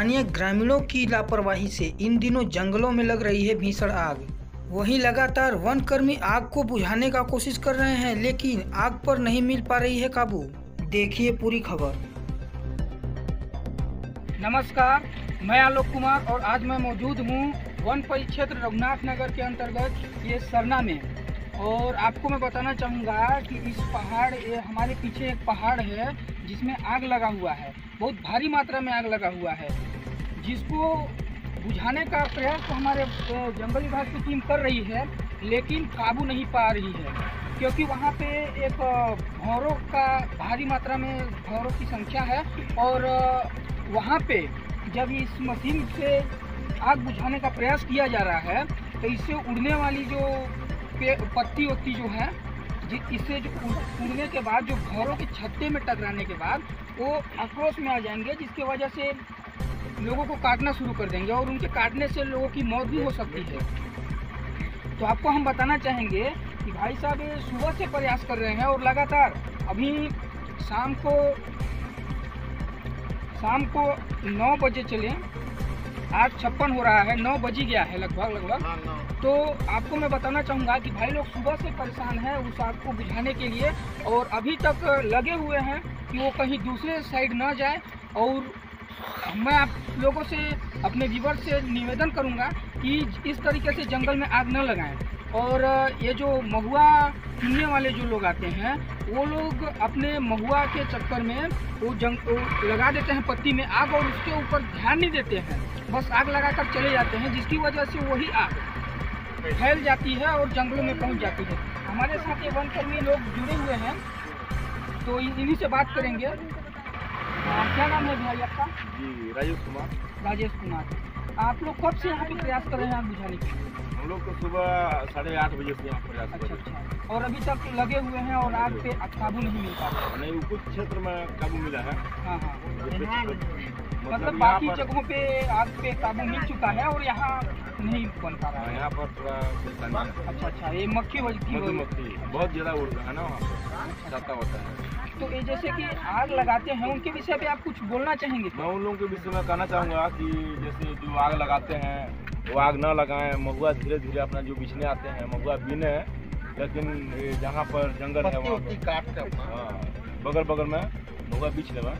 स्थानीय ग्रामीणों की लापरवाही से इन दिनों जंगलों में लग रही है भीषण आग। वहीं लगातार वनकर्मी आग को बुझाने का कोशिश कर रहे हैं, लेकिन आग पर नहीं मिल पा रही है काबू। देखिए पूरी खबर। नमस्कार, मैं आलोक कुमार और आज मैं मौजूद हूँ वन परिक्षेत्र रघुनाथ नगर के अंतर्गत ये सरना में। और आपको मैं बताना चाहूँगा कि इस पहाड़ हमारे पीछे एक पहाड़ है जिसमें आग लगा हुआ है, बहुत भारी मात्रा में आग लगा हुआ है, जिसको बुझाने का प्रयास तो हमारे जंगल विभाग की टीम कर रही है, लेकिन काबू नहीं पा रही है, क्योंकि वहाँ पे एक भौरों का भारी मात्रा में भौरों की संख्या है। और वहाँ पे जब इस मशीन से आग बुझाने का प्रयास किया जा रहा है तो इससे उड़ने वाली जो पत्ती वत्ती जो है, इससे जो उड़ने के बाद जो भौरों के छत्ते में टकराने के बाद वो आक्रोश में आ जाएंगे, जिसकी वजह से लोगों को काटना शुरू कर देंगे और उनके काटने से लोगों की मौत भी हो सकती है। तो आपको हम बताना चाहेंगे कि भाई साहब ये सुबह से प्रयास कर रहे हैं और लगातार अभी शाम को 9 बजे चले, 8:56 हो रहा है, 9 बज गया है लगभग। तो आपको मैं बताना चाहूँगा कि भाई लोग सुबह से परेशान हैं उस आग को बुझाने के लिए और अभी तक लगे हुए हैं कि वो कहीं दूसरे साइड ना जाए। और मैं आप लोगों से, अपने व्यूअर से निवेदन करूँगा कि इस तरीके से जंगल में आग न लगाएं। और ये जो महुआ चुनने वाले जो लोग आते हैं, वो लोग अपने महुआ के चक्कर में वो लगा देते हैं पत्ती में आग और उसके ऊपर ध्यान नहीं देते हैं, बस आग लगाकर चले जाते हैं, जिसकी वजह से वही आग फैल जाती है और जंगलों में पहुंच जाती है। हमारे साथ ये वनकर्मी लोग जुड़े हुए हैं, तो इन्हीं से बात करेंगे। क्या नाम है भाई आपका? जी, राजेश कुमार। आप लोग कब से यहाँ पे प्रयास कर रहे हैं आग बुझाने के? हम लोग तो सुबह 8:30 बजे से यहाँ प्रयास कर रहे हैं। अच्छा। और अभी तक लगे हुए हैं और आग पे काबू नहीं मिल पा रहा? नहीं, कुछ क्षेत्र में काबू मिला है। हाँ। मतलब बाकी जगहों पे आग पे काबू मिल चुका है और यहाँ नहीं बन पा रहा है। यहाँ पर थोड़ा अच्छा, ये मक्खी बहुत ज्यादा उड़ता है ना, वहाँ पर छाता होता है। तो ये जैसे कि आग लगाते हैं उनके विषय पे आप कुछ बोलना चाहेंगे? मैं उन लोगों के विषय में कहना चाहूँगा कि जैसे जो आग लगाते हैं वो आग न लगाएं। महुआ धीरे धीरे अपना जो बिछने आते हैं महुआ बीने, लेकिन जहाँ पर जंगल है वहाँ पर बगल में महुआ बीछ लेवा।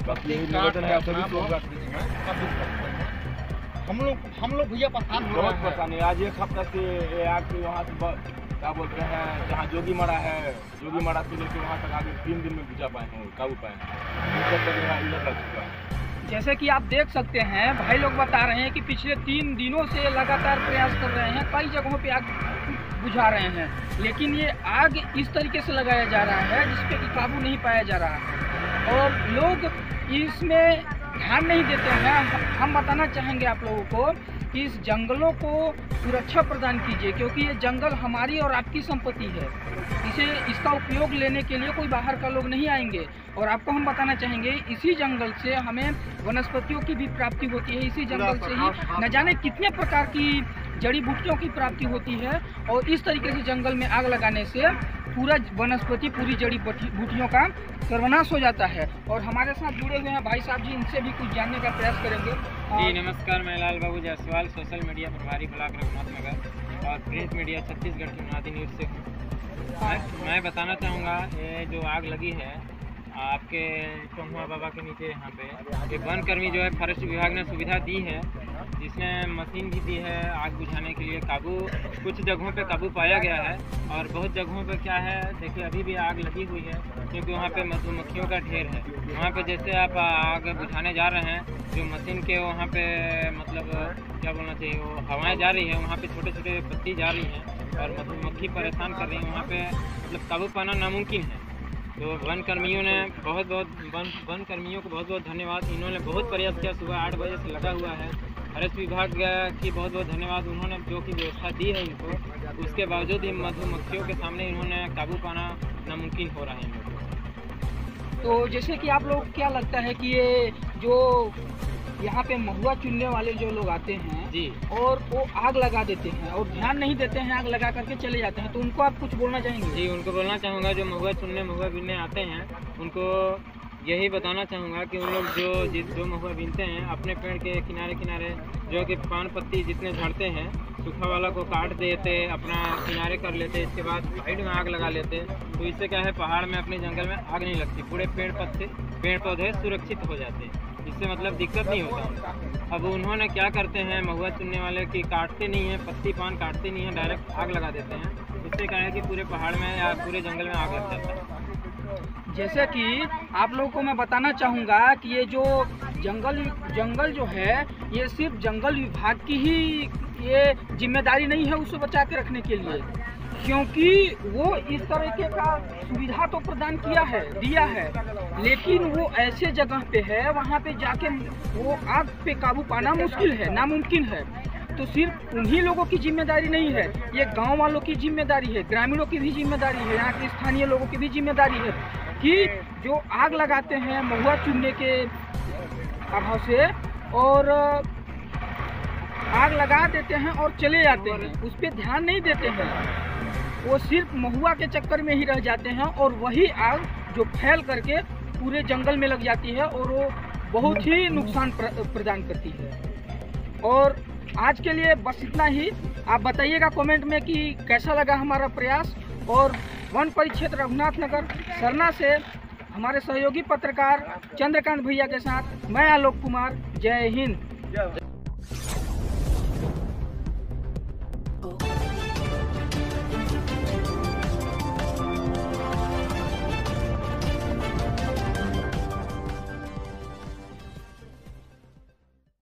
बाकी निवेदन है सभी लोगों हम लोग भैया बहुत परेशानी। आज एक हफ्ता से ये आग के वहाँ से क्या बोलते हैं, जहाँ जोगी मड़ा है, जोगी मड़ा से लेकर वहाँ तक आगे 3 दिन में बुझा पाए हैं, काबू पाए हैं। जैसे कि आप देख सकते हैं, भाई लोग बता रहे हैं कि पिछले 3 दिनों से लगातार प्रयास कर रहे हैं, कई जगहों पे आग बुझा रहे हैं, लेकिन ये आग इस तरीके से लगाया जा रहा है जिसपे कि काबू नहीं पाया जा रहा है और लोग इसमें ध्यान नहीं देते हैं। हम बताना चाहेंगे आप लोगों को कि इस जंगलों को सुरक्षा प्रदान कीजिए, क्योंकि ये जंगल हमारी और आपकी संपत्ति है। इसका उपयोग लेने के लिए कोई बाहर का लोग नहीं आएंगे। और आपको हम बताना चाहेंगे, इसी जंगल से हमें वनस्पतियों की भी प्राप्ति होती है, इसी जंगल से ही न जाने कितने प्रकार की जड़ी बूटियों की प्राप्ति होती है। और इस तरीके से जंगल में आग लगाने से पूरा वनस्पति, पूरी जड़ी बूटियों का सर्वनाश हो जाता है। और हमारे साथ जुड़े हुए हैं भाई साहब जी, इनसे भी कुछ जानने का प्रयास करेंगे। जी नमस्कार, मैं लाल बाबू जायसवाल, सोशल मीडिया प्रभारी ब्लॉक रघुनाथ नगर और प्रिंट मीडिया छत्तीसगढ़ की मुनादी न्यूज़ से हूँ। मैं बताना चाहूँगा, ये जो आग लगी है आपके टोंगुआ बाबा के नीचे, यहाँ पे एक वनकर्मी जो है फॉरेस्ट विभाग ने सुविधा दी है, जिसने मशीन भी दी है आग बुझाने के लिए। कुछ जगहों पे काबू पाया गया है और बहुत जगहों पे क्या है, देखिए अभी भी आग लगी हुई है, क्योंकि वहाँ पे मधुमक्खियों का ढेर है। वहाँ पे जैसे आप आग बुझाने जा रहे हैं, जो मशीन के वहाँ पे मतलब क्या बोलना चाहिए, वो हवाएँ जा रही है, वहाँ पे छोटे छोटे पत्ती जा रही हैं और मधुमक्खी परेशान कर रही है, वहाँ पे मतलब काबू पाना नामुमकिन है। तो वनकर्मियों को बहुत बहुत धन्यवाद। इन्होंने बहुत प्रयास किया, सुबह 8 बजे से लगा हुआ है। फॉरेस्ट विभाग की बहुत बहुत धन्यवाद, उन्होंने जो कि व्यवस्था दी है इनको, उसके बावजूद इन मधुमक्खियों के सामने इन्होंने काबू पाना नामुमकिन हो रहा है इन लोगों। तो जैसे कि आप लोग क्या लगता है कि ये जो यहाँ पे महुआ चुनने वाले जो लोग आते हैं जी, और वो आग लगा देते हैं और ध्यान नहीं देते हैं, आग लगा करके चले जाते हैं, तो उनको आप कुछ बोलना चाहेंगे? जी, उनको बोलना चाहूँगा, जो महुआ चुनने महुआ बीनने आते हैं उनको यही बताना चाहूँगा कि उन लोग जो महुआ बीनते हैं अपने पेड़ के किनारे किनारे जो कि पान पत्ती जितने झड़ते हैं सूखा वाला को काट देते, अपना किनारे कर लेते, इसके बाद साइड में आग लगा लेते। तो इससे क्या है, पहाड़ में अपने जंगल में आग नहीं लगती, पूरे पेड़ पौधे सुरक्षित हो जाते हैं, इससे मतलब दिक्कत नहीं होता। अब उन्होंने क्या करते हैं, महुआ चुनने वाले की काटते नहीं हैं, पत्ती पान काटते नहीं हैं, डायरेक्ट आग लगा देते हैं। इससे क्या है कि पूरे पहाड़ में या पूरे जंगल में आग लग जाता है। जैसे कि आप लोगों को मैं बताना चाहूँगा कि ये जो जंगल जो है ये सिर्फ जंगल विभाग की ही ये जिम्मेदारी नहीं है उसे बचा के रखने के लिए, क्योंकि वो इस तरीके का सुविधा तो प्रदान दिया है, लेकिन वो ऐसे जगह पे है वहाँ पे जाके वो आग पे काबू पाना मुश्किल है, नामुमकिन है। तो सिर्फ उन्हीं लोगों की जिम्मेदारी नहीं है, ये गांव वालों की जिम्मेदारी है, ग्रामीणों की भी जिम्मेदारी है, यहाँ के स्थानीय लोगों की भी जिम्मेदारी है कि जो आग लगाते हैं महुआ चुनने के अभाव से और आग लगा देते हैं और चले जाते हैं, उस पर ध्यान नहीं देते हैं, वो सिर्फ महुआ के चक्कर में ही रह जाते हैं और वही आग जो फैल करके पूरे जंगल में लग जाती है और वो बहुत ही नुकसान प्रदान करती है। और आज के लिए बस इतना ही। आप बताइएगा कमेंट में कि कैसा लगा हमारा प्रयास। और वन परिक्षेत्र रघुनाथ नगर सरना से हमारे सहयोगी पत्रकार चंद्रकांत भैया के साथ मैं आलोक कुमार। जय हिंद।